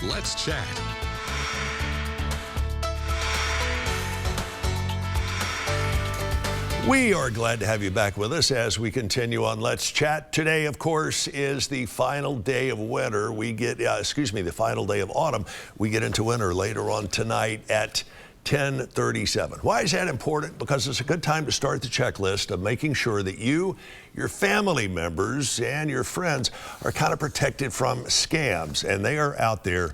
Let's Chat. We are glad to have you back with us as we continue on Let's Chat. Today, of course, is the final day of winter. The final day of autumn. We get into winter later on tonight at 10:37. Why is that important? Because it's a good time to start the checklist of making sure that you, your family members, and your friends are kind of protected from scams, and they are out there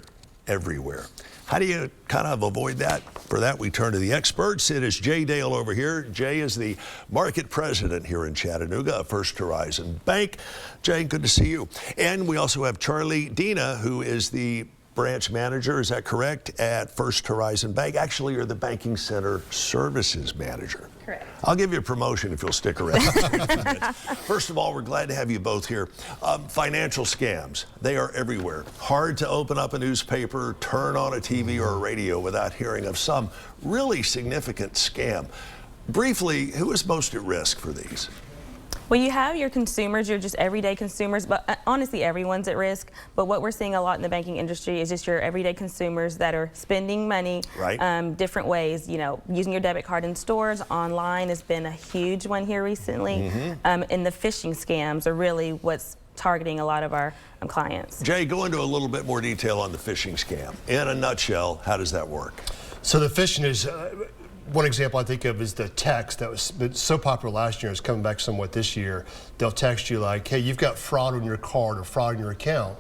everywhere. How do you kind of avoid that? For that, we turn to the experts. It is Jay Dale over here. Jay is the market president here in Chattanooga of First Horizon Bank. Jay, good to see you. And we also have Charlie Dina, who is the branch manager, is that correct, at First Horizon Bank? Actually, you're the banking center services manager. Correct. I'll give you a promotion if you'll stick around. First of all, we're glad to have you both here. Financial scams, they are everywhere. Hard to open up a newspaper, turn on a TV or a radio without hearing of some really significant scam. Briefly, who is most at risk for these? Well, you have your consumers, your just everyday consumers, but honestly, everyone's at risk. But what we're seeing a lot in the banking industry is just your everyday consumers that are spending money different ways. You know, using your debit card in stores, online has been a huge one here recently. And the phishing scams are really what's targeting a lot of our clients. Jay, go into a little bit more detail on the phishing scam. In a nutshell, how does that work? So the phishing is, one example I think of is the text that was so popular last year. It's coming back somewhat this year. They'll text you like, hey, you've got fraud on your card or fraud on your account.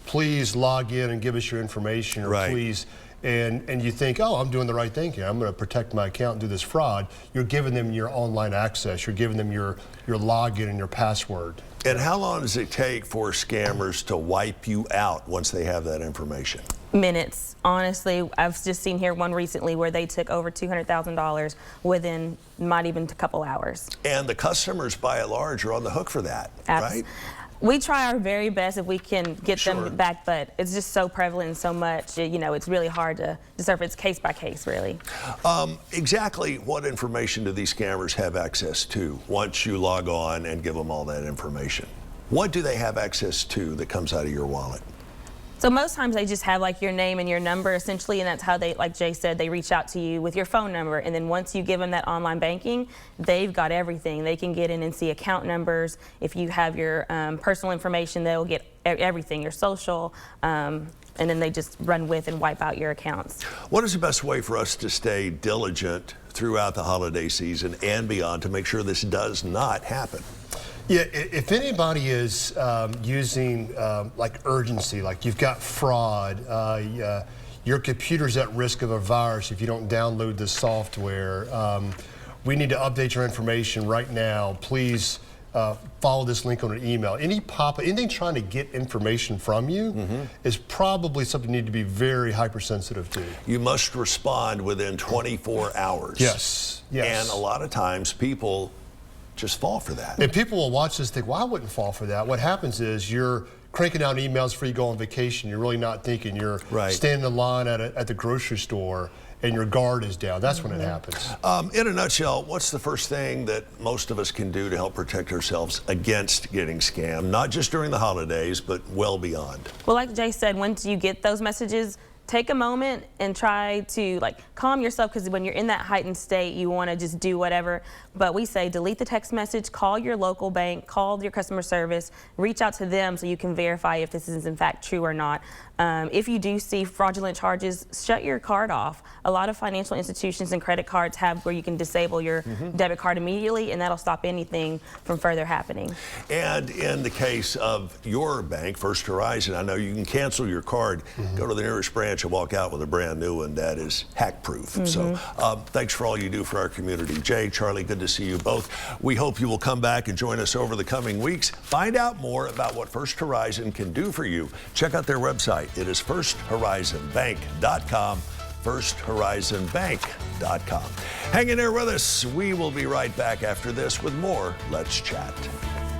Please log in and give us your information, or please. And you think, oh, I'm doing the right thing here. I'm going to protect my account and do this fraud. You're giving them your online access. You're giving them your login and your password. And how long does it take for scammers to wipe you out once they have that information? Minutes. Honestly, I've just seen here one recently where they took over $200,000 within not even a couple hours. And the customers, by and large, are on the hook for that, right? We try our very best if we can get them back, but it's just so prevalent and so much, you know, it's really hard to discern. It's case by case, really. Exactly what information do these scammers have access to once you log on and give them all that information? What do they have access to that comes out of your wallet? So most times they just have like your name and your number essentially, and that's how they, like Jay said, they reach out to you with your phone number. And then once you give them that online banking, they've got everything. They can get in and see account numbers. If you have your personal information, they'll get everything, your social, and then they just run with and wipe out your accounts. What is the best way for us to stay diligent throughout the holiday season and beyond to make sure this does not happen? Yeah, if anybody is using like urgency, like you've got fraud, your computer's at risk of a virus if you don't download the software, we need to update your information right now. Please follow this link on an email. Anything trying to get information from you is probably something you need to be very hypersensitive to. You must respond within 24 hours. Yes, yes. And a lot of times people just fall for that. And people will watch this and think, well, I wouldn't fall for that. What happens is you're cranking out emails before you go on vacation. You're really not thinking. You're standing in line at the grocery store and your guard is down. That's when it happens. In a nutshell, what's the first thing that most of us can do to help protect ourselves against getting scammed, not just during the holidays, but well beyond? Well, like Jay said, once you get those messages, take a moment and try to calm yourself, because when you're in that heightened state, you want to just do whatever. But we say delete the text message, call your local bank, call your customer service, reach out to them so you can verify if this is in fact true or not. If you do see fraudulent charges, shut your card off. A lot of financial institutions and credit cards have where you can disable your debit card immediately, and that'll stop anything from further happening. And in the case of your bank, First Horizon, I know you can cancel your card, go to the nearest branch and walk out with a brand new one that is hack-proof. So thanks for all you do for our community. Jay, Charlie, good to see you both. We hope you will come back and join us over the coming weeks. Find out more about what First Horizon can do for you. Check out their website. It is firsthorizonbank.com, firsthorizonbank.com. Hang in there with us. We will be right back after this with more Let's Chat.